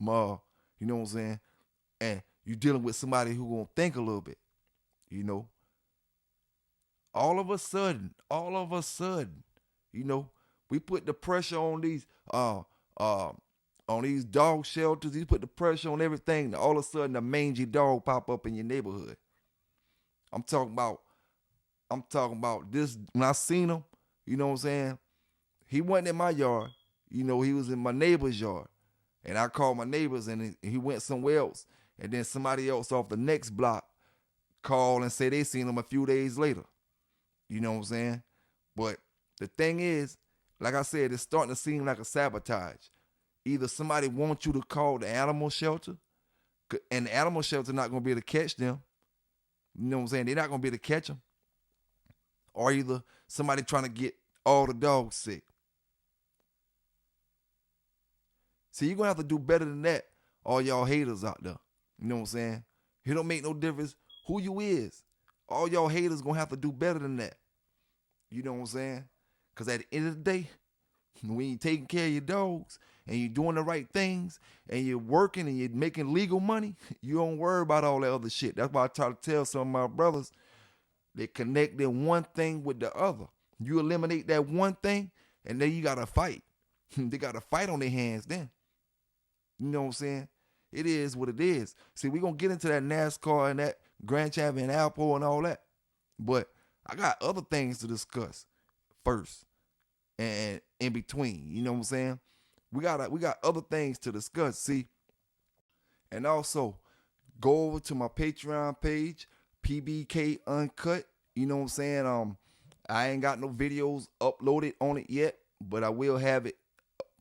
you know what I'm saying? And you dealing with somebody who gonna think a little bit, you know. All of a sudden, you know, we put the pressure on these dog shelters. You put the pressure on everything. And all of a sudden, a mangy dog pop up in your neighborhood. I'm talking about this. When I seen him, you know what I'm saying? He wasn't in my yard. You know, he was in my neighbor's yard. And I called my neighbors, and he went somewhere else. And then somebody else off the next block called and said they seen him a few days later. You know what I'm saying? But the thing is, like I said, it's starting to seem like a sabotage. Either somebody wants you to call the animal shelter, and the animal shelter not going to be able to catch them. You know what I'm saying? They're not going to be able to catch them. Or either somebody trying to get all the dogs sick. See, you're going to have to do better than that, all y'all haters out there. You know what I'm saying? It don't make no difference who you is. All y'all haters going to have to do better than that. You know what I'm saying? Because at the end of the day, when you're taking care of your dogs and you're doing the right things and you're working and you're making legal money, you don't worry about all that other shit. That's why I try to tell some of my brothers, they connect their one thing with the other. You eliminate that one thing and then you got to fight. They got to fight on their hands then. You know what I'm saying? It is what it is. See, we're going to get into that NASCAR and that Grand Champion Apple and all that. But I got other things to discuss first and in between. You know what I'm saying? We got other things to discuss. See, and also go over to my Patreon page, PBK Uncut. You know what I'm saying? I ain't got no videos uploaded on it yet, but I will have it.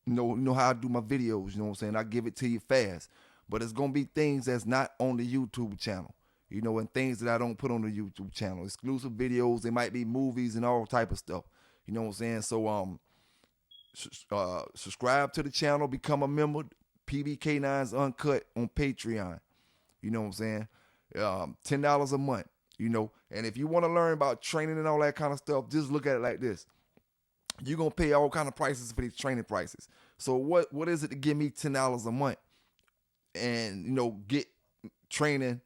You know how I do my videos. You know what I'm saying? I give it to you fast. But it's gonna be things that's not on the YouTube channel. You know, and things that I don't put on the YouTube channel. Exclusive videos. They might be movies and all type of stuff. You know what I'm saying? So subscribe to the channel, become a member. PBK9's Uncut on Patreon. You know what I'm saying? $10 a month. You know, and if you want to learn about training and all that kind of stuff, just look at it like this. You're gonna pay all kind of prices for these training prices. So what is it to give me $10 a month? And, you know, get training,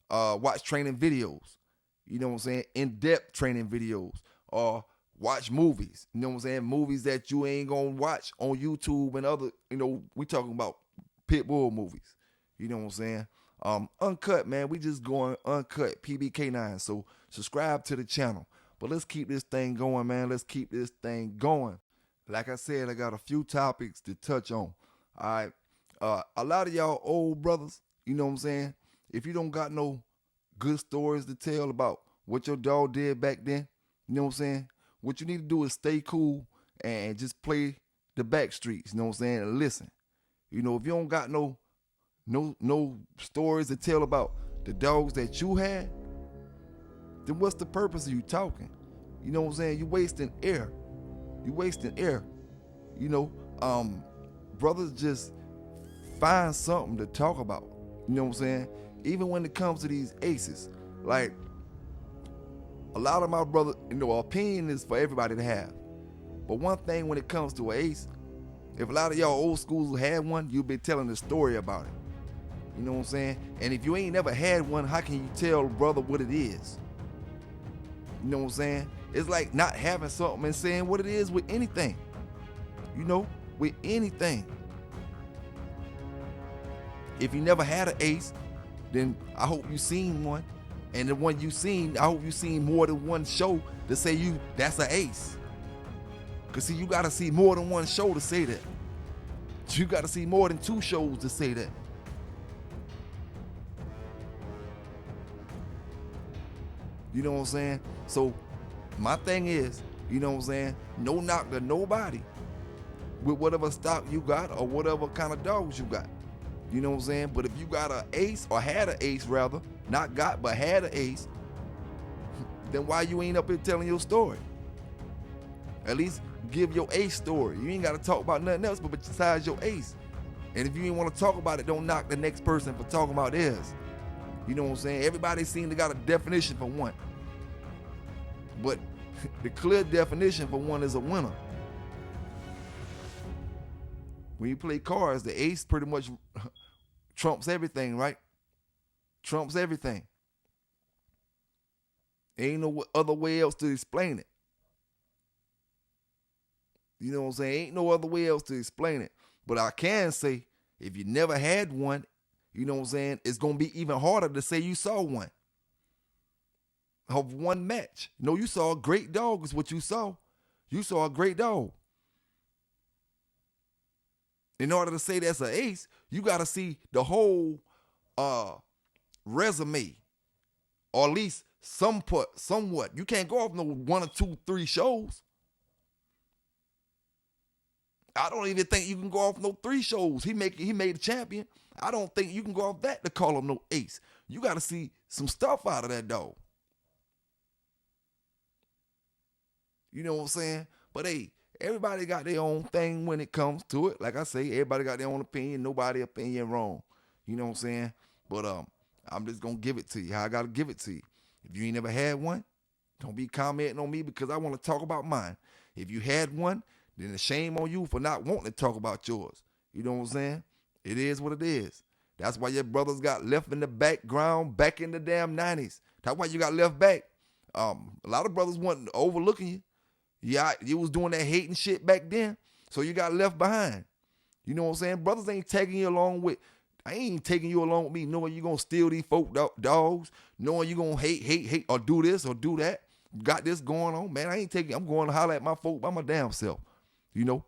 watch training videos, you know what I'm saying? In-depth training videos, or watch movies, you know what I'm saying? Movies that you ain't gonna watch on YouTube and other, you know, we talking about pit bull movies, you know what I'm saying? Uncut, man, we just going uncut, PBK9, so subscribe to the channel. But let's keep this thing going, man. Let's keep this thing going. Like I said, I got a few topics to touch on, all right? A lot of y'all old brothers, you know what I'm saying? If you don't got no good stories to tell about what your dog did back then, you know what I'm saying? What you need to do is stay cool and just play the back streets, you know what I'm saying? And listen. You know, if you don't got no stories to tell about the dogs that you had, then what's the purpose of you talking? You know what I'm saying? You wasting air. You know, brothers just find something to talk about. You know what I'm saying? Even when it comes to these aces, like a lot of my brothers, you know, opinion is for everybody to have. But one thing when it comes to an ace, if a lot of y'all old schools had one, you've been telling the story about it. You know what I'm saying? And if you ain't never had one, how can you tell a brother what it is? You know what I'm saying? It's like not having something and saying what it is with anything. You know, with anything. If you never had an ace, then I hope you seen one. And the one you seen, I hope you seen more than one show to say that's an ace. Cause see, you gotta see more than one show to say that. You gotta see more than 2 shows to say that. You know what I'm saying? So my thing is, you know what I'm saying? No knock to nobody with whatever stock you got or whatever kind of dogs you got. You know what I'm saying? But if you got an ace, or had an ace rather, not got, but had an ace, then why you ain't up here telling your story? At least give your ace story. You ain't got to talk about nothing else but besides your ace. And if you ain't want to talk about it, don't knock the next person for talking about theirs. You know what I'm saying? Everybody seems to got a definition for one. But the clear definition for one is a winner. When you play cards, the ace pretty much trumps everything, right? Trumps everything. Ain't no other way else to explain it. You know what I'm saying? Ain't no other way else to explain it. But I can say, if you never had one, you know what I'm saying, it's going to be even harder to say you saw one. Of one match. No, you saw a great dog is what you saw. You saw a great dog. In order to say that's an ace, you got to see the whole resume, or at least somewhat. You can't go off no 1 or 2, 3 shows. I don't even think you can go off no 3 shows. He made a champion. I don't think you can go off that to call him no ace. You got to see some stuff out of that dog. You know what I'm saying? But hey, everybody got their own thing when it comes to it. Like I say, everybody got their own opinion. Nobody opinion wrong. You know what I'm saying? But I'm just gonna give it to you how I gotta give it to you. If you ain't never had one, don't be commenting on me because I want to talk about mine. If you had one, then it's shame on you for not wanting to talk about yours. You know what I'm saying? It is what it is. That's why your brothers got left in the background back in the damn 90s. That's why you got left back. A lot of brothers wasn't overlooking you. Yeah, you was doing that hating shit back then, so you got left behind. You know what I'm saying? Brothers ain't taking you along with, I ain't taking you along with me knowing you gonna steal these folk dogs, knowing you gonna hate, or do this or do that. Got this going on, man. I'm going to holler at my folk by my damn self. You know?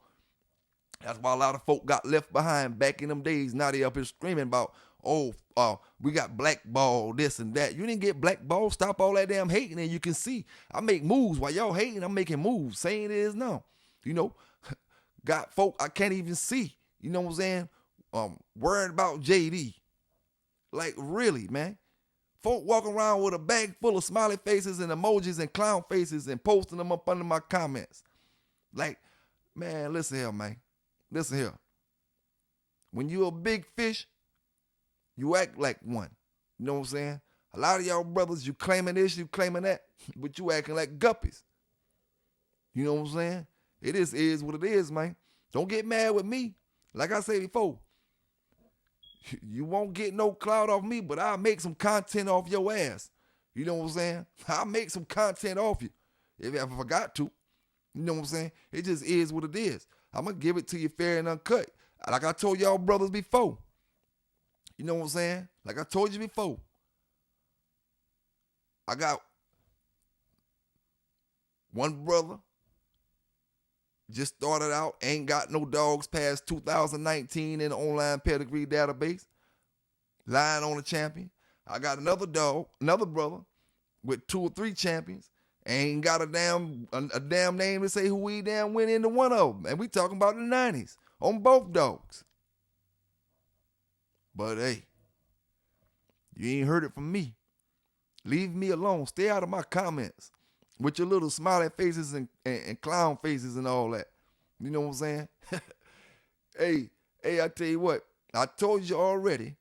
That's why a lot of folk got left behind back in them days. Now they up here screaming about, we got blackball, this and that. You didn't get blackball. Stop all that damn hating, and you can see I make moves. While y'all hating, I'm making moves. Saying it is now. You know, got folk I can't even see. You know what I'm saying? Worried about JD. Like, really, man. Folk walking around with a bag full of smiley faces and emojis and clown faces and posting them up under my comments. Like, man, listen here, man. Listen here. When you're a big fish, you act like one. You know what I'm saying? A lot of y'all brothers, you claiming this, you claiming that, but you acting like guppies. You know what I'm saying? It is what it is, man. Don't get mad with me. Like I said before, you won't get no clout off me, but I'll make some content off your ass. You know what I'm saying? I'll make some content off you if I forgot to. You know what I'm saying? It just is what it is. I'm going to give it to you fair and uncut. Like I told y'all brothers before. You know what I'm saying? Like I told you before. I got one brother just started out, ain't got no dogs past 2019 in the online pedigree database. Lying on the champion. I got another brother with 2 or 3 champions. Ain't got a damn name to say who he damn went into one of them. And we talking about the 90s on both dogs. But hey, you ain't heard it from me. Leave me alone. Stay out of my comments with your little smiley faces and clown faces and all that. You know what I'm saying? Hey, I tell you what. I told you already.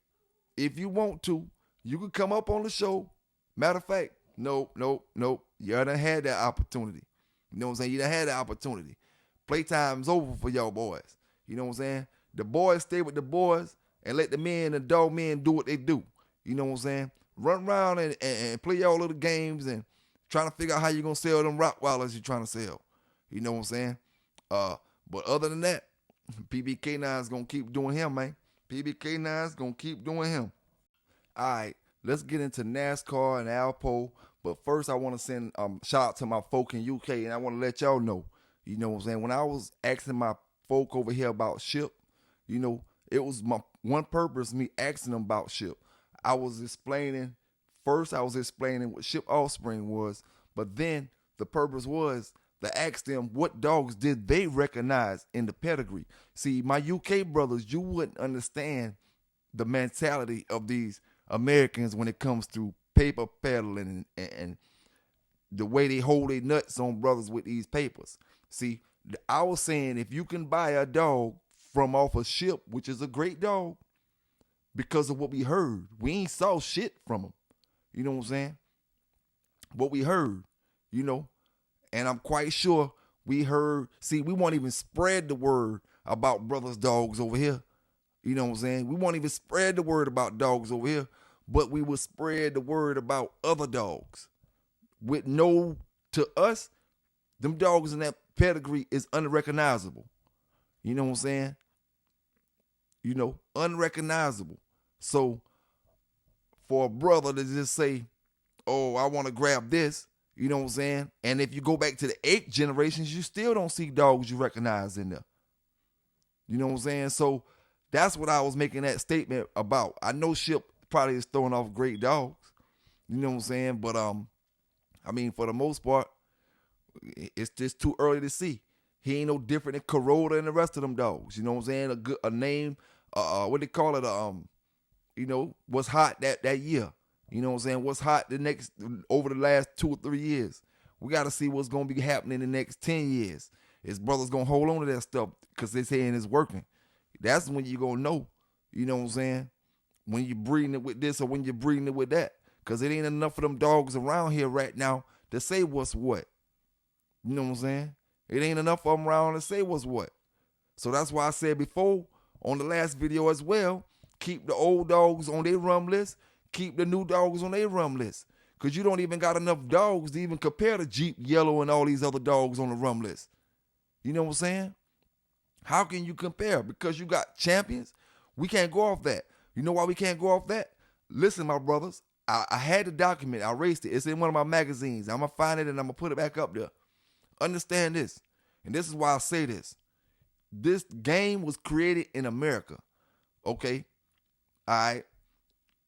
If you want to, you can come up on the show. Matter of fact, nope. You done had that opportunity. You know what I'm saying? You done had that opportunity. Playtime's over for y'all boys. You know what I'm saying? The boys stay with the boys and let the men and dog men do what they do. You know what I'm saying? Run around and play y'all little games and trying to figure out how you're going to sell them Rottweilers you're trying to sell. You know what I'm saying? But other than that, PBK9 is going to keep doing him, man. PBK9 is going to keep doing him. All right, let's get into NASCAR and Alpo. But first, I want to send shout out to my folk in UK, and I want to let y'all know, you know what I'm saying? When I was asking my folk over here about SHIP, you know, it was my one purpose, me asking them about SHIP. I was explaining what SHIP Offspring was, but then the purpose was to ask them what dogs did they recognize in the pedigree. See, my UK brothers, you wouldn't understand the mentality of these Americans when it comes to paper peddling and the way they hold their nuts on brothers with these papers. See, I was saying if you can buy a dog from off a SHIP, which is a great dog, because of what we heard. We ain't saw shit from them. You know what I'm saying? What we heard, you know, and I'm quite sure we heard, see, we won't even spread the word about brothers' dogs over here You know what I'm saying? We won't even spread the word about dogs over here, but we will spread the word about other dogs. With no, to us, them dogs in that pedigree is unrecognizable. You know what I'm saying? You know, unrecognizable. So for a brother to just say, oh, I want to grab this, you know what I'm saying? And if you go back to the 8th generations, you still don't see dogs you recognize in there. You know what I'm saying? So that's what I was making that statement about. I know Ship probably is throwing off great dogs. You know what I'm saying? But I mean, for the most part, it's just too early to see. He ain't no different than Corona and the rest of them dogs. You know what I'm saying? A name, what they call it, you know, what's hot that year. You know what I'm saying? What's hot over the last 2 or 3 years. We got to see what's going to be happening in the next 10 years. His brother's going to hold on to that stuff because they're saying it's working. That's when you're going to know, you know what I'm saying? When you're breeding it with this or when you're breeding it with that. Because it ain't enough of them dogs around here right now to say what's what. You know what I'm saying? It ain't enough of them around to say what's what. So that's why I said before on the last video as well, keep the old dogs on their rum list, keep the new dogs on their rum list. Because you don't even got enough dogs to even compare to Jeep, Yellow, and all these other dogs on the rum list. You know what I'm saying? How can you compare? Because you got champions. We can't go off that. You know why we can't go off that? Listen, my brothers, I had the document. I erased it. It's in one of my magazines. I'm going to find it and I'm going to put it back up there. Understand this. And this is why I say this. This game was created in America. Okay? All right?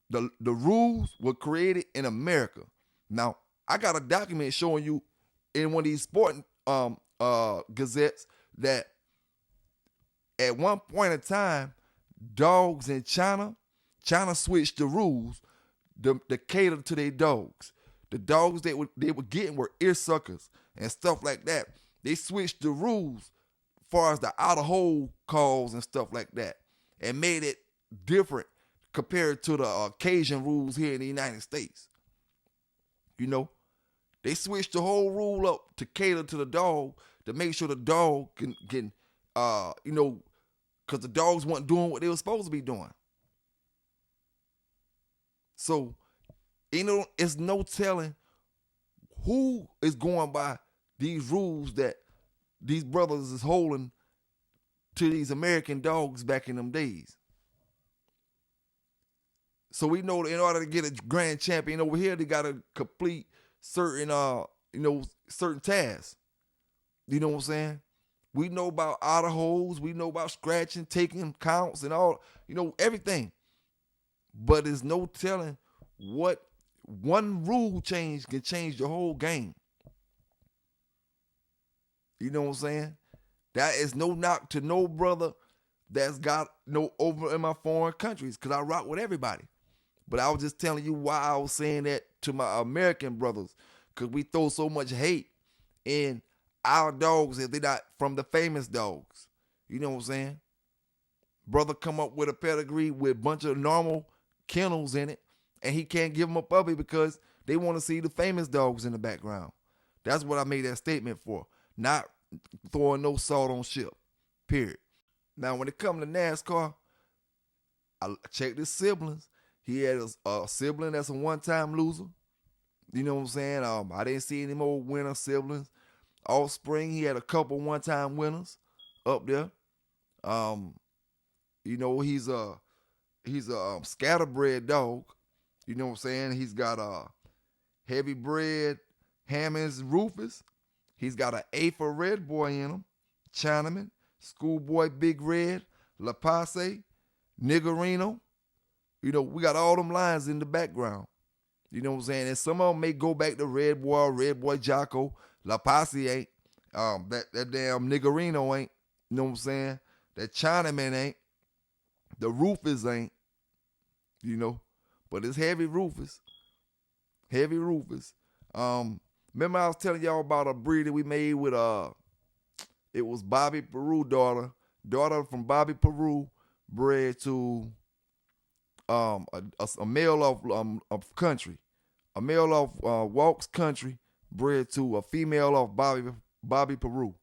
The rules were created in America. Now, I got a document showing you in one of these sporting gazettes that at one point in time, dogs in China switched the rules to cater to their dogs. The dogs they were getting were ear suckers and stuff like that. They switched the rules as far as the out of hole calls and stuff like that and made it different compared to the Cajun rules here in the United States. You know, they switched the whole rule up to cater to the dog to make sure the dog can you know, because the dogs weren't doing what they were supposed to be doing. So, you know, it's no telling who is going by these rules that these brothers is holding to these American dogs back in them days. So we know that in order to get a grand champion over here, they got to complete certain, you know, certain tasks. You know what I'm saying? We know about out of holes. We know about scratching, taking counts and all, you know, everything. But there's no telling what one rule change can change the whole game. You know what I'm saying? That is no knock to no brother that's got no over in my foreign countries because I rock with everybody. But I was just telling you why I was saying that to my American brothers because we throw so much hate in our dogs if they're not from the famous dogs. You know what I'm saying? Brother come up with a pedigree with a bunch of normal kennels in it, and he can't give them a puppy because they want to see the famous dogs in the background. That's what I made that statement for. Not throwing no salt on Ship. Period. Now, when it comes to NASCAR, I checked his siblings. He had a sibling that's a one-time loser. You know what I'm saying? I didn't see any more winner siblings. Offspring, he had a couple one-time winners up there. You know, he's a scatterbred dog. You know what I'm saying? He's got a heavy bred Hammonds Rufus. He's got an A for Red Boy in him. Chinaman, Schoolboy Big Red, La Passe, Niggerino. You know, we got all them lines in the background. You know what I'm saying? And some of them may go back to Red Boy Jocko. La Passe ain't. That damn Niggerino ain't. You know what I'm saying? That Chinaman ain't. The Rufus ain't. You know? But it's Heavy Rufus. Heavy Rufus. Remember I was telling y'all about a breed that we made with it was Bobby Peru daughter from Bobby Peru, bred to a male of country, a male of Walks Country, bred to a female of Bobby Peru.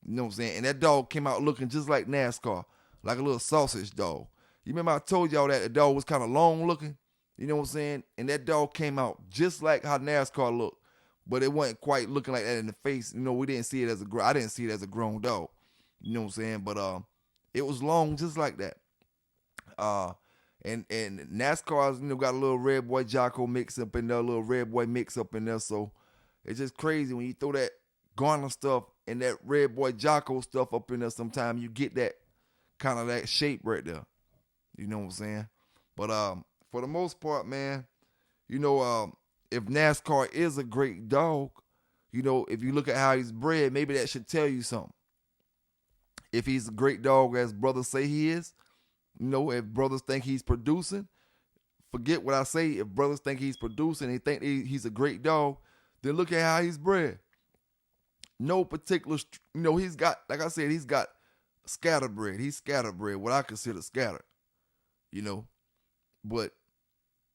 You know what I'm saying? And that dog came out looking just like NASCAR, like a little sausage dog. You remember I told y'all that the dog was kind of long looking? You know what I'm saying? And that dog came out just like how NASCAR looked, but it wasn't quite looking like that in the face. You know, we didn't see it as I didn't see it as a grown dog. You know what I'm saying? But it was long just like that. And NASCAR's, you know, got a little Red Boy Jocko mix up in there, a little Red Boy mix up in there. So it's just crazy when you throw that Garner stuff and that Red Boy Jocko stuff up in there. Sometimes you get that kind of that shape right there. You know what I'm saying? But for the most part, man, you know, if NASCAR is a great dog, you know, if you look at how he's bred, maybe that should tell you something. If he's a great dog, as brothers say he is, you know, if brothers think he's producing, forget what I say. If brothers think he's producing, they think he's a great dog, then look at how he's bred. No particular, you know, he's got, like I said, he's got scatterbred. He's scatterbred, what I consider scattered, you know. But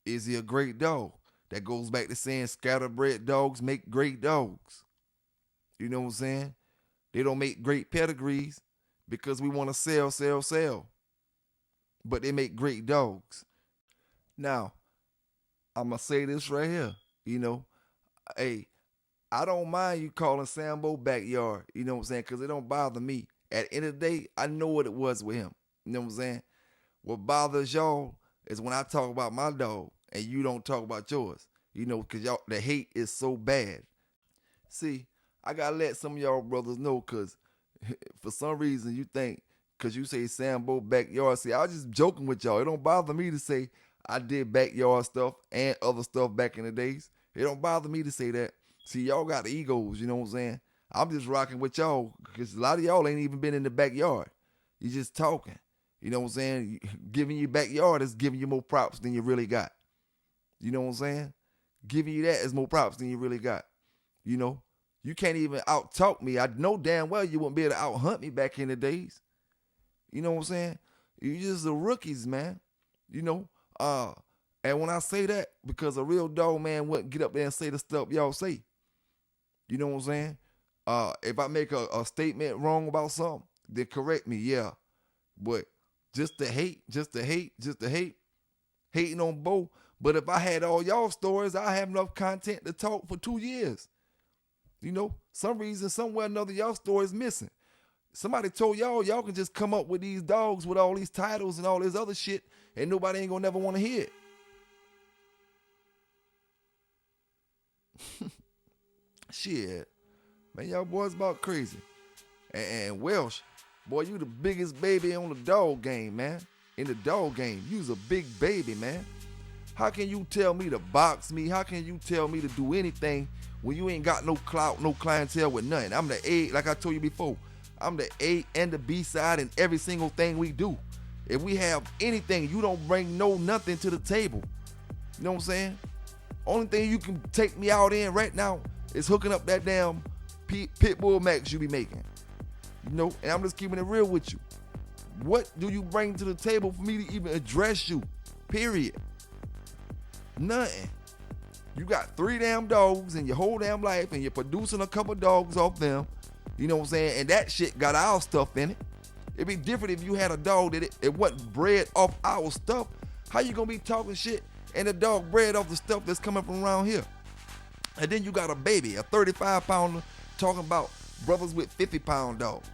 is he a great dog? That goes back to saying scatterbred dogs make great dogs. You know what I'm saying? They don't make great pedigrees because we want to sell. But they make great dogs. Now, I'm going to say this right here. You know, hey, I don't mind you calling Sambo backyard. You know what I'm saying? Because it don't bother me. At the end of the day, I know what it was with him. You know what I'm saying? What bothers y'all is when I talk about my dog and you don't talk about yours. You know, because y'all, the hate is so bad. See, I got to let some of y'all brothers know, because for some reason you think, because you say Sambo backyard. See, I was just joking with y'all. It don't bother me to say I did backyard stuff and other stuff back in the days. It don't bother me to say that. See, y'all got egos, you know what I'm saying? I'm just rocking with y'all because a lot of y'all ain't even been in the backyard. You just talking. You know what I'm saying? Giving you backyard is giving you more props than you really got. You know what I'm saying? Giving you that is more props than you really got. You know? You can't even out-talk me. I know damn well you wouldn't be able to out-hunt me back in the days. You know what I'm saying? You just the rookies, man. You know? And when I say that, because a real dog, man, wouldn't get up there and say the stuff y'all say. You know what I'm saying? If I make a statement wrong about something, then correct me, yeah. But just to hate, hating on both. But if I had all y'all stories, I have enough content to talk for 2 years. You know, some reason, somewhere or another, y'all story's missing. Somebody told y'all can just come up with these dogs with all these titles and all this other shit, and nobody ain't gonna never want to hear it. Shit. Man, y'all boys about crazy. And Welsh, boy, you the biggest baby on the dog game, man. In the dog game, you's a big baby, man. How can you tell me to box me? How can you tell me to do anything when you ain't got no clout, no clientele with nothing? I'm the A, like I told you before. I'm the A and the B side in every single thing we do. If we have anything, you don't bring nothing to the table. You know what I'm saying? Only thing you can take me out in right now is hooking up that damn Pitbull Max you be making. You know, and I'm just keeping it real with you. What do you bring to the table for me to even address you? Period. Nothing. You got 3 damn dogs in your whole damn life and you're producing a couple dogs off them. You know what I'm saying? And that shit got our stuff in it. It'd be different if you had a dog that it wasn't bred off our stuff. How you gonna be talking shit and the dog bred off the stuff that's coming from around here? And then you got a baby, a 35-pounder, talking about brothers with 50-pound dogs.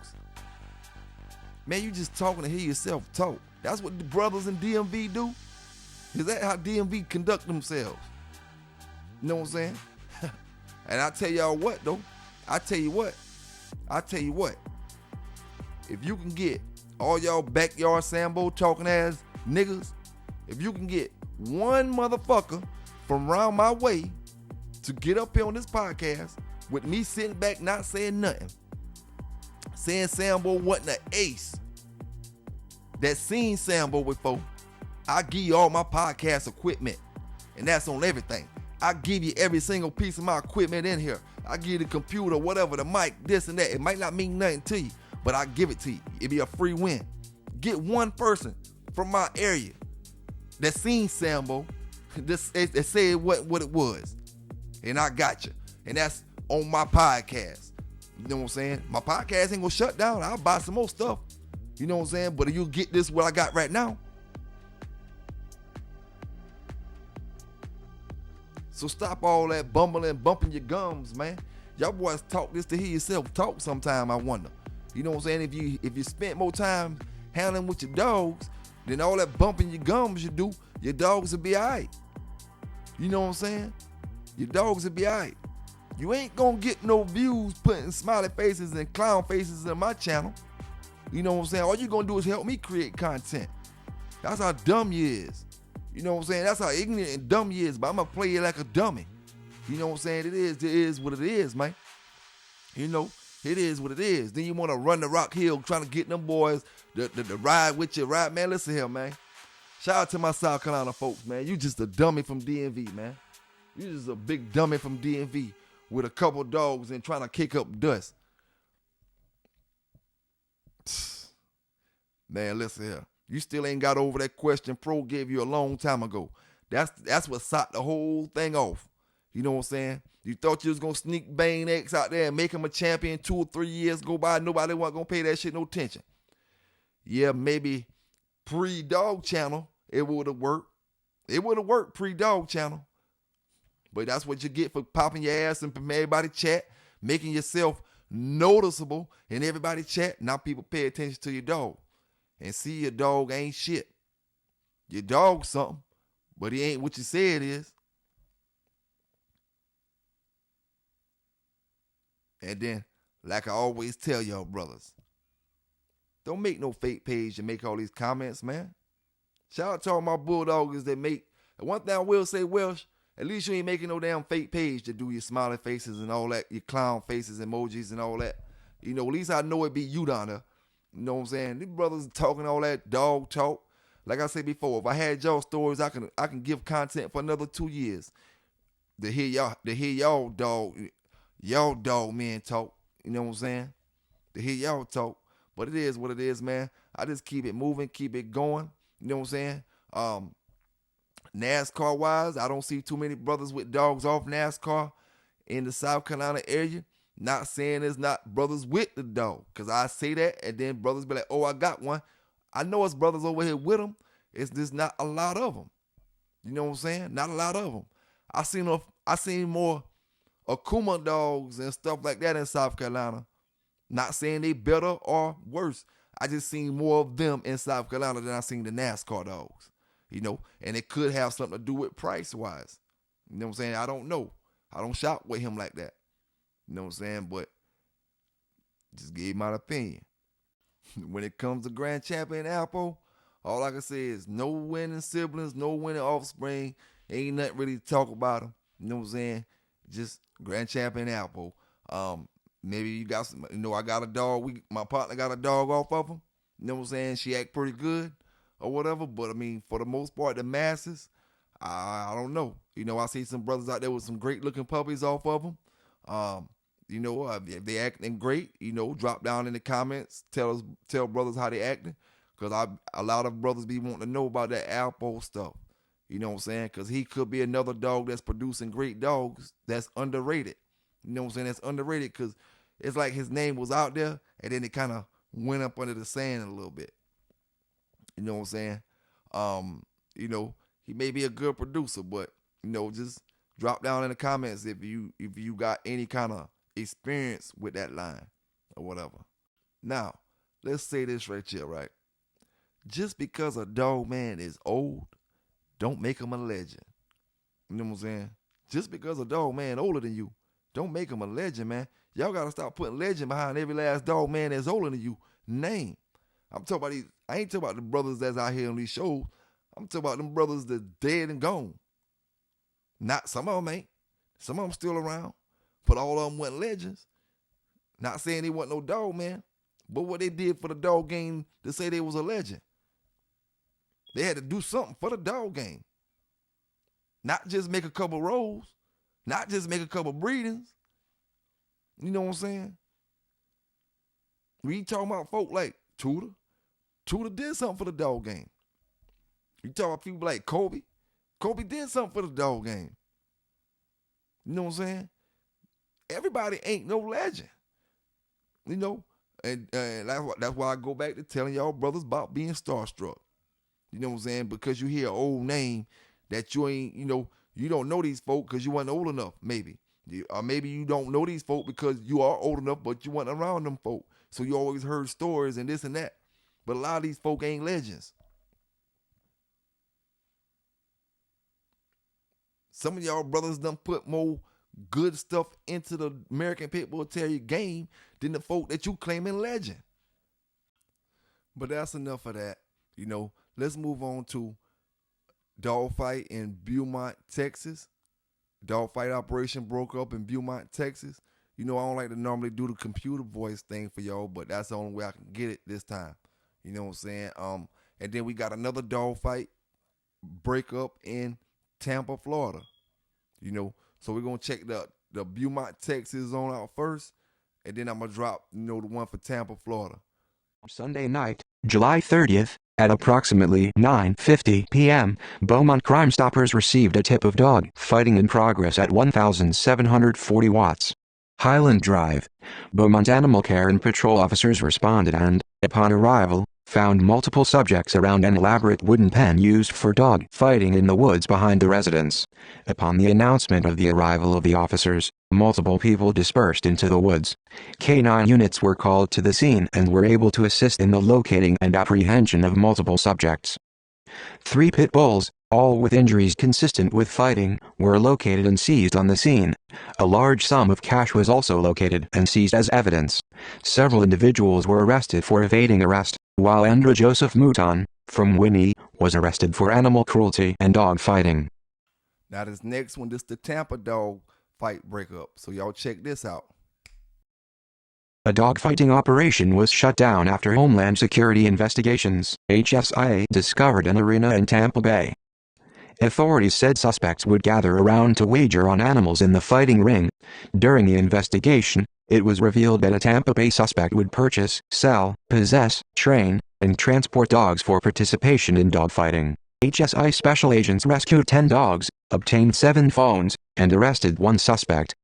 Man, you just talking to hear yourself talk. That's what the brothers in DMV do. Is that how DMV conduct themselves? You know what I'm saying? And I tell y'all what, though. I tell you what. If you can get all y'all backyard Sambo talking ass niggas, if you can get one motherfucker from around my way to get up here on this podcast with me sitting back not saying nothing, saying Sambo wasn't an ace, that seen Sambo before, I give you all my podcast equipment, and that's on everything. I give you every single piece of my equipment in here. I give you the computer, whatever, the mic, this and that. It might not mean nothing to you, but I give it to you. It'd be a free win. Get one person from my area that seen Sambo, that said what it was, and I got you. And that's on my podcast. You know what I'm saying? My podcast ain't gonna shut down. I'll buy some more stuff. You know what I'm saying? But you'll get this what I got right now. So stop all that bumbling, bumping your gums, man. Y'all boys talk this to hear yourself talk sometime, I wonder. You know what I'm saying? If you spent more time handling with your dogs, then all that bumping your gums you do, your dogs will be all right. You know what I'm saying? Your dogs will be all right. You ain't gonna get no views putting smiley faces and clown faces in my channel. You know what I'm saying? All you gonna do is help me create content. That's how dumb you is. You know what I'm saying? That's how ignorant and dumb you is, but I'm gonna play you like a dummy. You know what I'm saying? It is what it is, man. You know, it is what it is. Then you wanna run the Rock Hill trying to get them boys to ride with you, right? Man, listen here, man. Shout out to my South Carolina folks, man. You just a dummy from DMV, man. You just a big dummy from DMV with a couple dogs and trying to kick up dust. Man, listen here. You still ain't got over that question Pro gave you a long time ago. That's what set the whole thing off. You know what I'm saying? You thought you was going to sneak Bane X out there and make him a champion 2 or 3 years go by. Nobody wasn't going to pay that shit no attention. Yeah, maybe pre-dog channel, it would have worked. It would have worked pre-dog channel. But that's what you get for popping your ass and everybody chat, making yourself noticeable in everybody chat. Now people pay attention to your dog and see your dog ain't shit. Your dog's something, but he ain't what you say it is. And then, like I always tell y'all brothers, don't make no fake page and make all these comments, man. Shout out to all my bulldoggers that make. And one thing I will say, Welsh, at least you ain't making no damn fake page to do your smiley faces and all that, your clown faces, emojis and all that. You know, at least I know it be you down there. You know what I'm saying? These brothers talking all that dog talk. Like I said before, if I had y'all stories, I can give content for another 2 years. To hear y'all dog men talk. You know what I'm saying? To hear y'all talk. But it is what it is, man. I just keep it moving, keep it going. You know what I'm saying? NASCAR wise, I don't see too many brothers with dogs off NASCAR in the South Carolina area. Not saying it's not brothers with the dog, because I say that and then brothers be like, oh, I got one. I know it's brothers over here with them. It's just not a lot of them. You know what I'm saying? Not a lot of them. I seen more Akuma dogs and stuff like that in South Carolina. Not saying they better or worse. I just seen more of them in South Carolina than I seen the NASCAR dogs. You know, and it could have something to do with price-wise. You know what I'm saying? I don't know. I don't shop with him like that. You know what I'm saying? But just gave my opinion. When it comes to Grand Champion Apple, all I can say is no winning siblings, no winning offspring. Ain't nothing really to talk about them. You know what I'm saying? Just Grand Champion Apple. Maybe you got some, you know, I got a dog. My partner got a dog off of him. You know what I'm saying? She act pretty good or whatever. But, I mean, for the most part, the masses, I don't know. You know, I see some brothers out there with some great-looking puppies off of them. You know, if they acting great, you know, drop down in the comments. Tell brothers how they acting. Because a lot of brothers be wanting to know about that Alpo stuff. You know what I'm saying? Because he could be another dog that's producing great dogs that's underrated. You know what I'm saying? That's underrated because it's like his name was out there and then it kind of went up under the sand a little bit. You know what I'm saying? You know, he may be a good producer, but, you know, just drop down in the comments if you got any kind of experience with that line or whatever. Now, let's say this right here, right? Just because a dog man is old, don't make him a legend. You know what I'm saying? Just because a dog man older than you, don't make him a legend, man. Y'all got to stop putting legend behind every last dog man that's older than you name. I'm talking about these. I ain't talking about the brothers that's out here on these shows. I'm talking about them brothers that's dead and gone. Not some of them ain't. Some of them still around. But all of them weren't legends. Not saying they wasn't no dog man. But what they did for the dog game to say they was a legend. They had to do something for the dog game. Not just make a couple rolls. Not just make a couple breedings. You know what I'm saying? We ain't talking about folk like Tudor. Tudor did something for the dog game. You talk about people like Kobe. Kobe did something for the dog game. You know what I'm saying? Everybody ain't no legend. You know? And that's why I go back to telling y'all brothers about being starstruck. You know what I'm saying? Because you hear an old name that you ain't, you know, You don't know these folk because you weren't old enough, maybe. Or maybe you don't know these folk because you are old enough, but you weren't around them folk. So you always heard stories and this and that. But a lot of these folk ain't legends. Some of y'all brothers done put more good stuff into the American Pit Bull Terrier game than the folk that you claiming legend. But that's enough of that. Let's move on to dogfight in Beaumont, Texas. Dogfight operation broke up in Beaumont, Texas. I don't like to normally do the computer voice thing for y'all, but that's the only way I can get it this time. You know what I'm saying? And then we got another dogfight breakup in Tampa, Florida. So we're gonna check the Beaumont, Texas zone out first, and then I'm gonna drop, the one for Tampa, Florida. Sunday night, July 30th, at approximately 9:50 p.m., Beaumont Crime Stoppers received a tip of dog fighting in progress at 1740 Watts Highland Drive. Beaumont Animal Care and patrol officers responded and, upon arrival, found multiple subjects around an elaborate wooden pen used for dog fighting in the woods behind the residence. Upon the announcement of the arrival of the officers, multiple people dispersed into the woods. Canine units were called to the scene and were able to assist in the locating and apprehension of multiple subjects. 3 pit bulls, all with injuries consistent with fighting, were located and seized on the scene. A large sum of cash was also located and seized as evidence. Several individuals were arrested for evading arrest, while Andrew Joseph Mouton, from Winnie, was arrested for animal cruelty and dog fighting. Now this next one, this the Tampa dog fight breakup. So y'all check this out. A dogfighting operation was shut down after Homeland Security Investigations (HSIA) discovered an arena in Tampa Bay. Authorities said suspects would gather around to wager on animals in the fighting ring. During the investigation, it was revealed that a Tampa Bay suspect would purchase, sell, possess, train, and transport dogs for participation in dogfighting. HSI special agents rescued 10 dogs, obtained 7 phones, and arrested 1 suspect.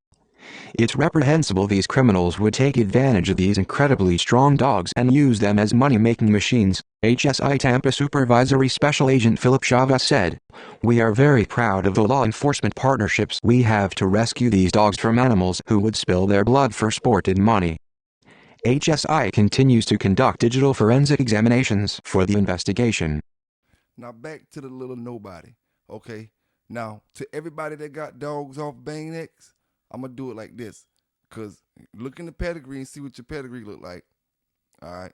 It's reprehensible these criminals would take advantage of these incredibly strong dogs and use them as money-making machines, HSI Tampa Supervisory Special Agent Philip Chavez said. We are very proud of the law enforcement partnerships we have to rescue these dogs from animals who would spill their blood for sport and money. HSI continues to conduct digital forensic examinations for the investigation. Now back to the little nobody, okay? Now, to everybody that got dogs off Bang X, I'm going to do it like this. Because look in the pedigree and see what your pedigree look like. All right?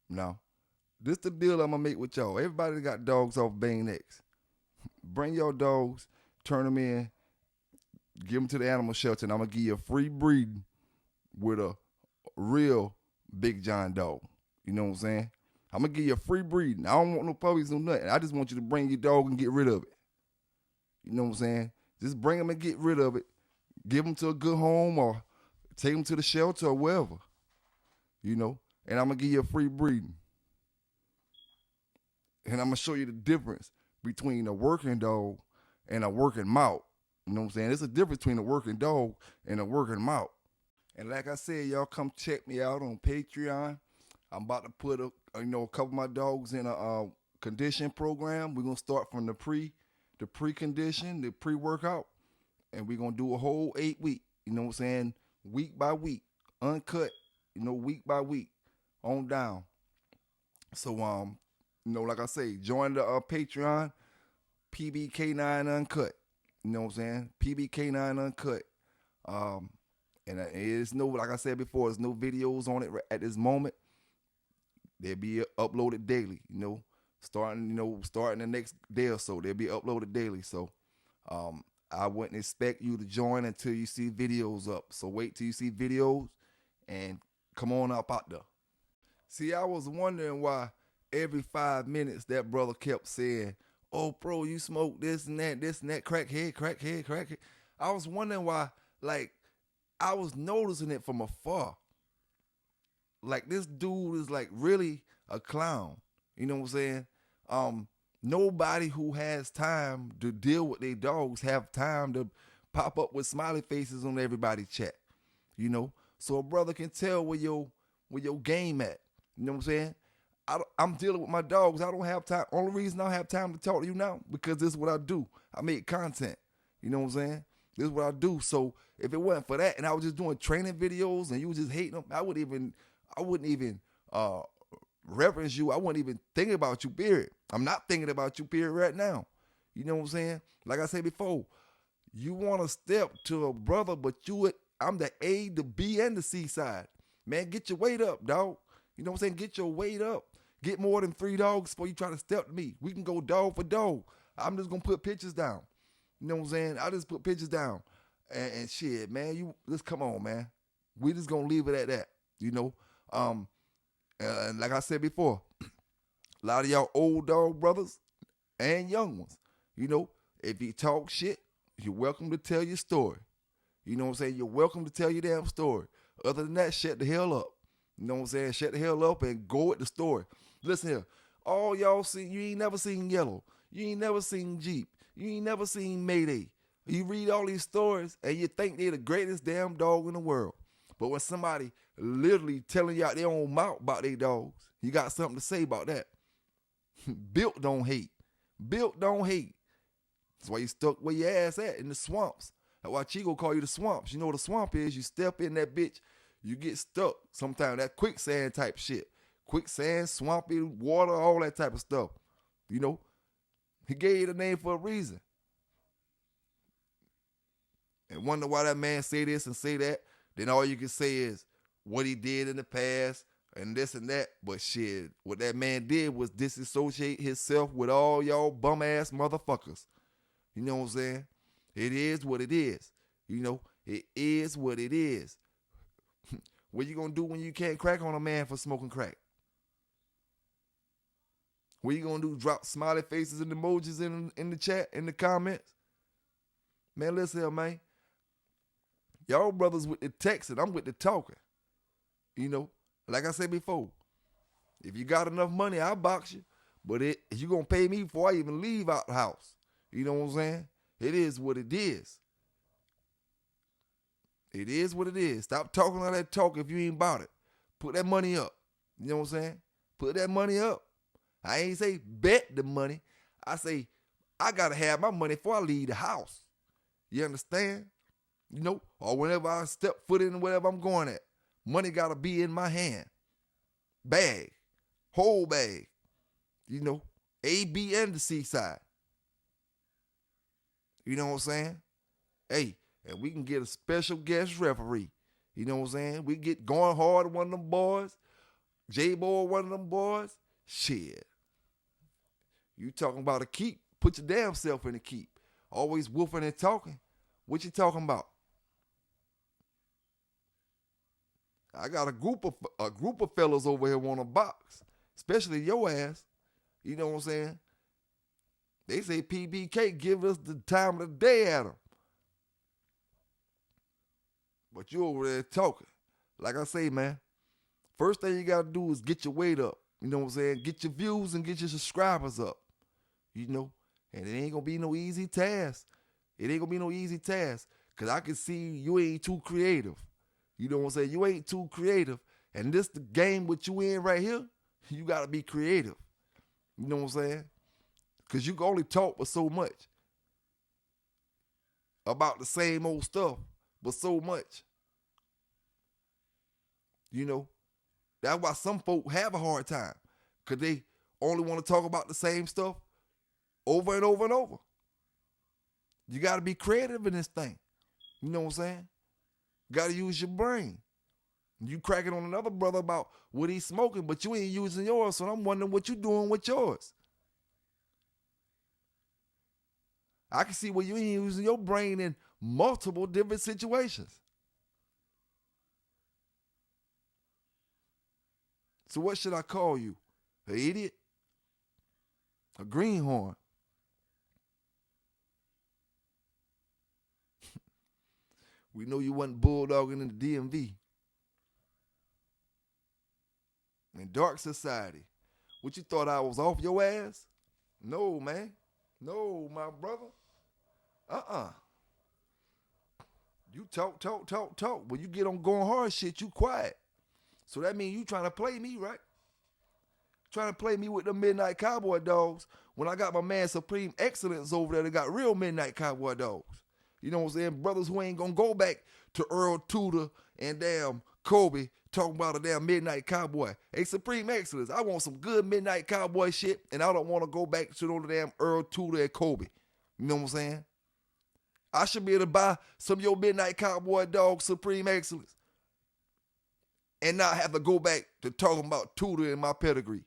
Now, this the deal I'm going to make with y'all. Everybody that got dogs off Bang X, bring your dogs, turn them in, give them to the animal shelter, and I'm going to give you a free breeding with a real Big John dog. You know what I'm saying? I'm going to give you a free breeding. I don't want no puppies or nothing. I just want you to bring your dog and get rid of it. You know what I'm saying? Just bring them and get rid of it. Give them to a good home or take them to the shelter or wherever. And I'm going to give you a free breeding. And I'm going to show you the difference between a working dog and a working mount. You know what I'm saying? There's a difference between a working dog and a working mount. And like I said, y'all come check me out on Patreon. I'm about to put a couple of my dogs in a condition program. We're going to start from the pre-condition, the pre-workout, and we're going to do a whole 8 week, week by week, uncut, week by week, on down. So, like I say, join the Patreon, PBK9 Uncut, PBK9 Uncut. And it's like I said before, there's no videos on it at this moment. They'll be uploaded daily, starting the next day or so. They'll be uploaded daily. So I wouldn't expect you to join until you see videos up. So wait till you see videos and come on up out there. See, I was wondering why every 5 minutes that brother kept saying, "Oh, bro, you smoke this and that, crackhead." I was wondering why, I was noticing it from afar. This dude is really a clown. You know what I'm saying? Nobody who has time to deal with their dogs have time to pop up with smiley faces on everybody's chat. So a brother can tell where your game at. You know what I'm saying? I'm dealing with my dogs. I don't have time. Only reason I have time to talk to you now because this is what I do. I make content. You know what I'm saying? This is what I do. So if it wasn't for that, and I was just doing training videos, and you was just hating them, I wouldn't even reverence you. I wouldn't even think about you. Period. I'm not thinking about you. Period. Right now. You know what I'm saying? Like I said before, you want to step to a brother, but I'm the A, the B, and the C side. Man, get your weight up, dog. You know what I'm saying? Get your weight up. Get more than 3 dogs before you try to step to me. We can go dog for dog. I'm just gonna put pictures down. You know what I'm saying? I just put pictures down. And shit, man, you just come on, man. We just gonna leave it at that. You know? And like I said before, a lot of y'all old dog brothers and young ones, you know, if you talk shit, you're welcome to tell your story. You know what I'm saying? You're welcome to tell your damn story. Other than that, shut the hell up. You know what I'm saying? Shut the hell up and go with the story. Listen here. All y'all see, you ain't never seen Yellow. You ain't never seen Jeep. You ain't never seen Mayday. You read all these stories and you think they're the greatest damn dog in the world. But when somebody literally telling you out their own mouth about their dogs, you got something to say about that. Built don't hate. Built don't hate. That's why you stuck where your ass at, in the swamps. That's why Chico call you the swamps. You know what a swamp is? You step in that bitch, you get stuck. Sometimes that quicksand type shit. Quicksand, swampy, water, all that type of stuff. You know? He gave you the name for a reason. And wonder why that man say this and say that. Then all you can say is what he did in the past and this and that. But shit, what that man did was disassociate himself with all y'all bum ass motherfuckers. You know what I'm saying? It is what it is. You know, it is what it is. What you gonna do when you can't crack on a man for smoking crack? What you gonna do? Drop smiley faces and emojis in the chat, in the comments? Man, listen here, man. Y'all brothers with the texting, I'm with the talking. You know, like I said before, if you got enough money, I'll box you. But you gonna pay me before I even leave out the house. You know what I'm saying? It is what it is. It is what it is. Stop talking all that talk if you ain't about it. Put that money up. You know what I'm saying? Put that money up. I ain't say bet the money. I say I gotta have my money before I leave the house. You understand? You know, or whenever I step foot in whatever I'm going at, money gotta be in my hand. Bag. Whole bag. You know, A, B, and the C side. You know what I'm saying? Hey, and we can get a special guest referee. You know what I'm saying? We get going hard one of them boys. J-Boy, one of them boys. Shit. You talking about a keep? Put your damn self in a keep. Always woofing and talking. What you talking about? I got a group of fellas over here want to box, especially your ass. You know what I'm saying? They say PBK give us the time of the day at them. But you over there talking. Like I say, man, first thing you got to do is get your weight up. You know what I'm saying? Get your views and get your subscribers up. You know? And it ain't going to be no easy task. It ain't going to be no easy task. Because I can see you ain't too creative. You know what I'm saying? You ain't too creative. And this the game with you in right here, you got to be creative. You know what I'm saying? Because you can only talk but so much about the same old stuff, but so much. You know? That's why some folk have a hard time. Because they only want to talk about the same stuff over and over and over. You got to be creative in this thing. You know what I'm saying? Got to use your brain. You cracking on another brother about what he's smoking, but you ain't using yours, so I'm wondering what you doing with yours. I can see where you ain't using your brain in multiple different situations. So what should I call you? An idiot? A greenhorn? We know you wasn't bulldogging in the DMV. In dark society. What you thought I was off your ass? No, man. No, my brother. You talk. When you get on going hard shit, you quiet. So that means you trying to play me, right? trying to play me with the Midnight Cowboy dogs when I got my man Supreme Excellence over there that got real Midnight Cowboy dogs. You know what I'm saying? Brothers who ain't gonna go back to Earl Tudor and damn Kobe talking about a damn Midnight Cowboy. Hey, Supreme Excellence, I want some good Midnight Cowboy shit, and I don't want to go back to the damn Earl Tudor and Kobe. You know what I'm saying? I should be able to buy some of your Midnight Cowboy dogs, Supreme Excellence, and not have to go back to talking about Tudor and my pedigree.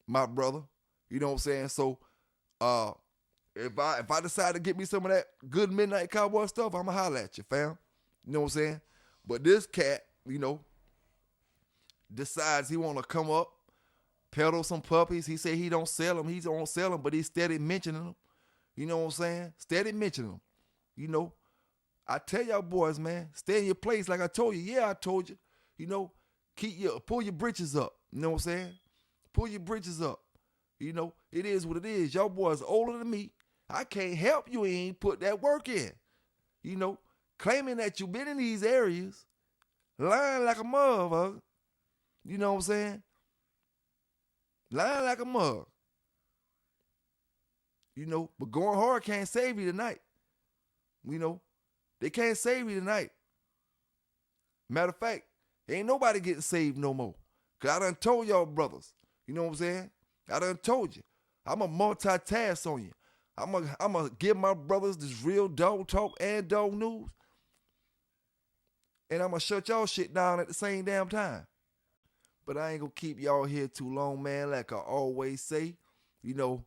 My brother. You know what I'm saying? So, if I decide to get me some of that good Midnight Cowboy stuff, I'ma holler at you, fam. You know what I'm saying? But this cat, you know, decides he want to come up, peddle some puppies. He say he don't sell them. He don't sell them, but he steady mentioning them. You know what I'm saying? Steady mentioning them. You know, I tell y'all boys, man, stay in your place like I told you. Yeah, I told you. You know, pull your britches up. You know what I'm saying? Pull your britches up. You know, it is what it is. Y'all boys older than me. I can't help you ain't put that work in. You know, claiming that you been in these areas, lying like a motherfucker. You know what I'm saying? Lying like a mug. You know, but going hard can't save you tonight. You know, they can't save you tonight. Matter of fact, ain't nobody getting saved no more. Because I done told y'all brothers. You know what I'm saying? I done told you. I'm a multitask on you. I'm going to give my brothers this real dog talk and dog news. And I'm going to shut y'all shit down at the same damn time. But I ain't going to keep y'all here too long, man. Like I always say, you know,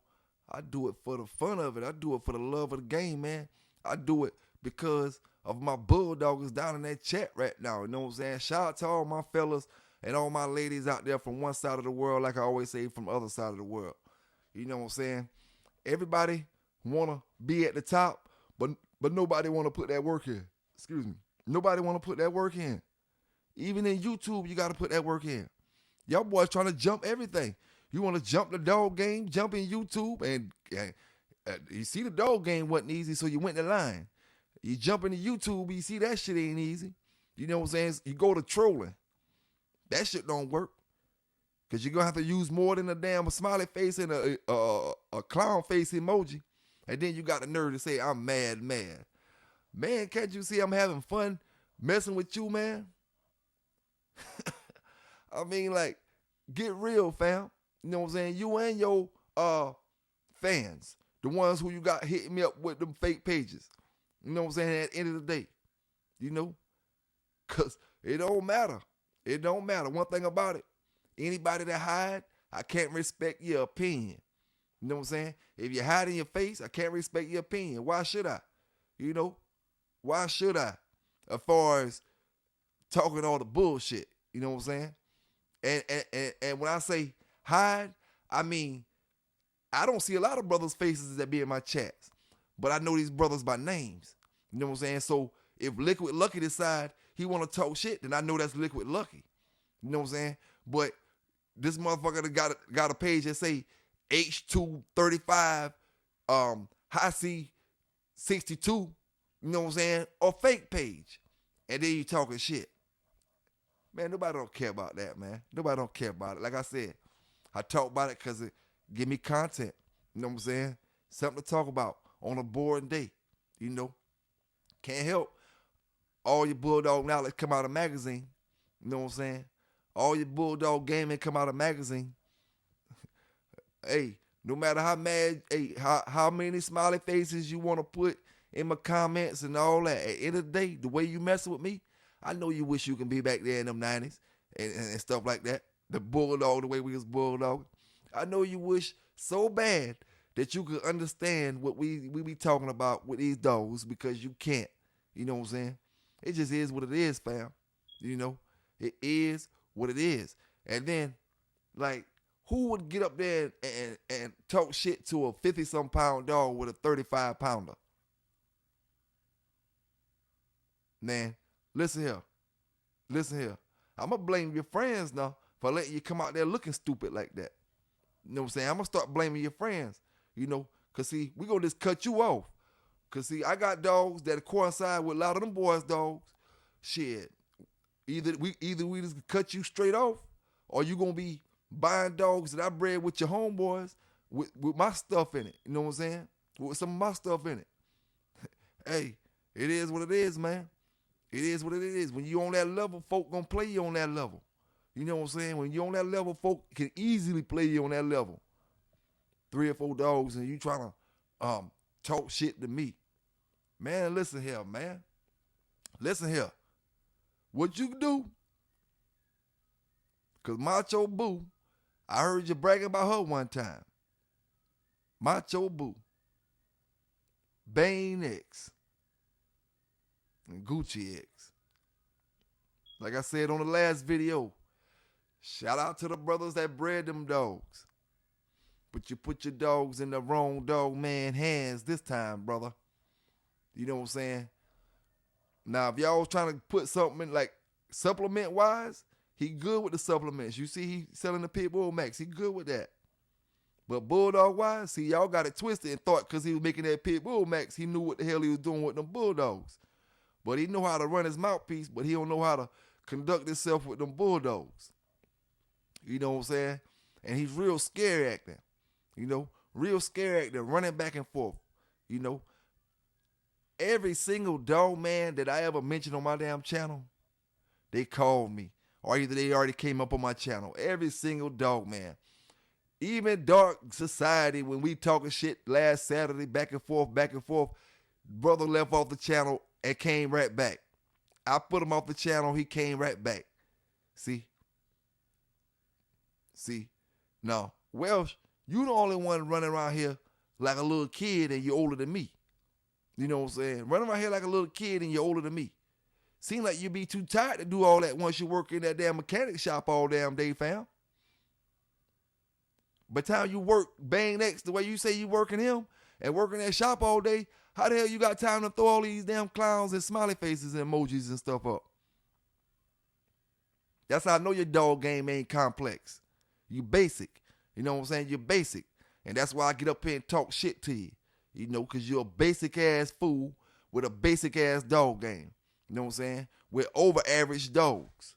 I do it for the fun of it. I do it for the love of the game, man. I do it because of my bulldoggers down in that chat right now. You know what I'm saying? Shout out to all my fellas and all my ladies out there from one side of the world, like I always say, from the other side of the world. You know what I'm saying? Everybody want to be at the top, but nobody want to put that work in. Excuse me. Nobody want to put that work in. Even in YouTube, you got to put that work in. Y'all boys trying to jump everything. You want to jump the dog game, jump in YouTube, and you see the dog game wasn't easy, so you went the line. You jump into YouTube, you see that shit ain't easy. You know what I'm saying? You go to trolling. That shit don't work. Because you're going to have to use more than a damn smiley face and a clown face emoji. And then you got the nerve to say, I'm mad. Man, can't you see I'm having fun messing with you, man? I mean, like, get real, fam. You know what I'm saying? You and your fans, the ones who you got hitting me up with them fake pages. You know what I'm saying? At the end of the day, you know? Because it don't matter. It don't matter. One thing about it, anybody that hide, I can't respect your opinion. You know what I'm saying? If you hide in your face, I can't respect your opinion. Why should I? You know? Why should I? As far as talking all the bullshit. You know what I'm saying? And when I say hide, I mean, I don't see a lot of brothers' faces that be in my chats. But I know these brothers by names. You know what I'm saying? So if Liquid Lucky decide he want to talk shit, then I know that's Liquid Lucky. You know what I'm saying? But this motherfucker got a page that say H235, High C 62, you know what I'm saying? Or fake page. And then you talking shit. Man, nobody don't care about that, man. Nobody don't care about it. Like I said, I talk about it because it give me content. You know what I'm saying? Something to talk about on a boring day. You know? Can't help all your Bulldog knowledge come out of magazine. You know what I'm saying? All your Bulldog gaming come out of magazine. Hey, no matter how mad, hey, how many smiley faces you want to put in my comments and all that, at the end of the day, the way you messing with me, I know you wish you can be back there in them 90s and stuff like that. The Bulldog, the way we was Bulldog. I know you wish so bad that you could understand what we be talking about with these dogs because you can't. You know what I'm saying? It just is what it is, fam. You know? It is what it is. And then, like, who would get up there and talk shit to a 50-some pound dog with a 35-pounder? Man, listen here. Listen here. I'm going to blame your friends now for letting you come out there looking stupid like that. You know what I'm saying? I'm going to start blaming your friends, you know, because, see, we going to just cut you off. Because, see, I got dogs that coincide with a lot of them boys' dogs. Shit. Either we just cut you straight off or you going to be buying dogs that I bred with your homeboys with my stuff in it. You know what I'm saying? With some of my stuff in it. Hey, it is what it is, man. It is what it is. When you on that level, folk gonna play you on that level. You know what I'm saying? When you on that level, folk can easily play you on that level. 3 or 4 dogs and you trying to talk shit to me. Man, listen here, man. Listen here. What you do? Cause Macho Boo, I heard you bragging about her one time. Macho Boo, Bane X, and Gucci X. Like I said on the last video, shout out to the brothers that bred them dogs. But you put your dogs in the wrong dog man hands this time, brother. You know what I'm saying? Now, if y'all was trying to put something in, like supplement-wise, he good with the supplements. You see he selling the Pit Bull Max. He good with that. But Bulldog-wise, see, y'all got it twisted and thought because he was making that Pit Bull Max, he knew what the hell he was doing with them Bulldogs. But he know how to run his mouthpiece, but he don't know how to conduct himself with them Bulldogs. You know what I'm saying? And he's real scary acting. You know, real scary acting, running back and forth. You know, every single dog man that I ever mentioned on my damn channel, they called me. Or either they already came up on my channel. Every single dog man. Even Dark Society, when we talking shit last Saturday, back and forth, brother left off the channel and came right back. I put him off the channel, he came right back. See? No. Welsh, you the only one running around here like a little kid and you're older than me. You know what I'm saying? Running around here like a little kid and you're older than me. Seem like you be too tired to do all that once you work in that damn mechanic shop all damn day, fam. By the time you work Bang X the way you say you working him and working that shop all day, how the hell you got time to throw all these damn clowns and smiley faces and emojis and stuff up? That's how I know your dog game ain't complex. You basic. You know what I'm saying? You're basic. And that's why I get up here and talk shit to you. You know, because you're a basic ass fool with a basic ass dog game. You know what I'm saying? With over average dogs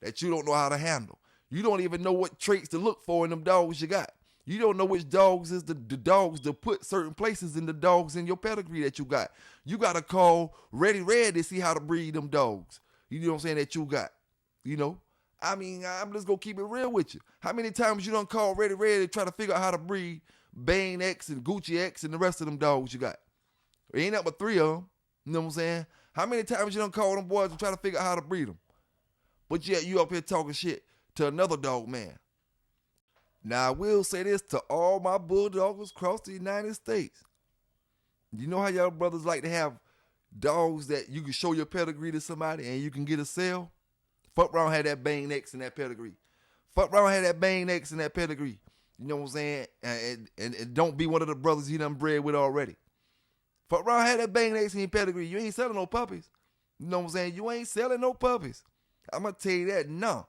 that you don't know how to handle. You don't even know what traits to look for in them dogs you got. You don't know which dogs is the dogs to put certain places in the dogs in your pedigree that you got. You got to call Ready Red to see how to breed them dogs. You know what I'm saying, that you got. You know? I mean, I'm just going to keep it real with you. How many times you done call Ready Red to try to figure out how to breed Bane X and Gucci X and the rest of them dogs you got? It ain't up but 3 of them. You know what I'm saying? How many times you done call them boys to try to figure out how to breed them? But yet you up here talking shit to another dog man. Now, I will say this to all my bulldoggers across the United States. You know how y'all brothers like to have dogs that you can show your pedigree to somebody and you can get a sale? Fuck around had that Bane X in that pedigree. Fuck around had that Bane X in that pedigree. You know what I'm saying? And don't be one of the brothers he done bred with already. Fuck around had that Bane X in your pedigree. You ain't selling no puppies. You know what I'm saying? You ain't selling no puppies. I'm going to tell you that now.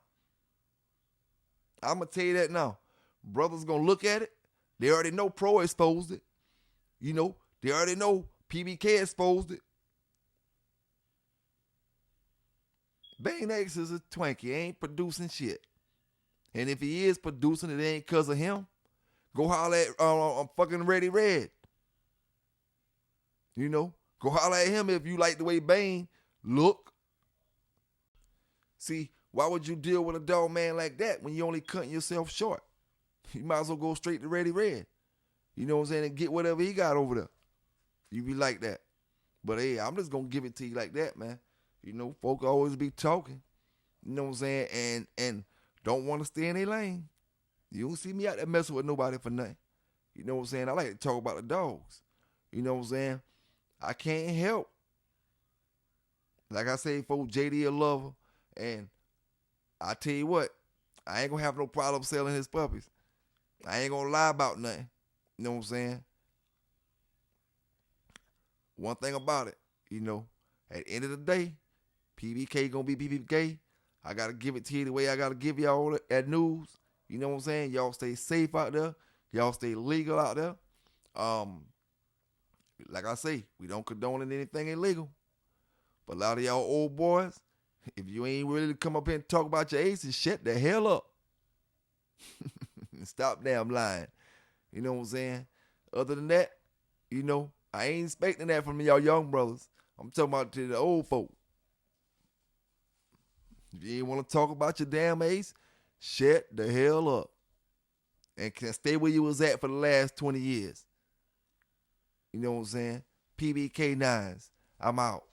I'm going to tell you that now. Brothers going to look at it. They already know Pro exposed it. You know, they already know PBK exposed it. Bane X is a Twinkie. He ain't producing shit. And if he is producing it, ain't because of him. Go holler at fucking Ready Red. You know, go holler at him if you like the way Bane look. See, why would you deal with a dog man like that when you only cutting yourself short? You might as well go straight to Ready Red. You know what I'm saying? And get whatever he got over there. You be like that. But hey, I'm just going to give it to you like that, man. You know, folk always be talking. You know what I'm saying? And don't want to stay in their lane. You don't see me out there messing with nobody for nothing. You know what I'm saying? I like to talk about the dogs. You know what I'm saying? I can't help. Like I say, folks, JD a lover. And I tell you what, I ain't going to have no problem selling his puppies. I ain't going to lie about nothing. You know what I'm saying? One thing about it, you know, at the end of the day, PBK going to be PBK. I got to give it to you the way I got to give y'all that news. You know what I'm saying? Y'all stay safe out there. Y'all stay legal out there. Like I say, we don't condone anything illegal. But a lot of y'all old boys, if you ain't ready to come up here and talk about your aces, shut the hell up. Stop damn lying. You know what I'm saying? Other than that, I ain't expecting that from y'all young brothers. I'm talking about to the old folk. If you ain't want to talk about your damn ace, shut the hell up. And can stay where you was at for the last 20 years. You know what I'm saying? PBK9s. I'm out.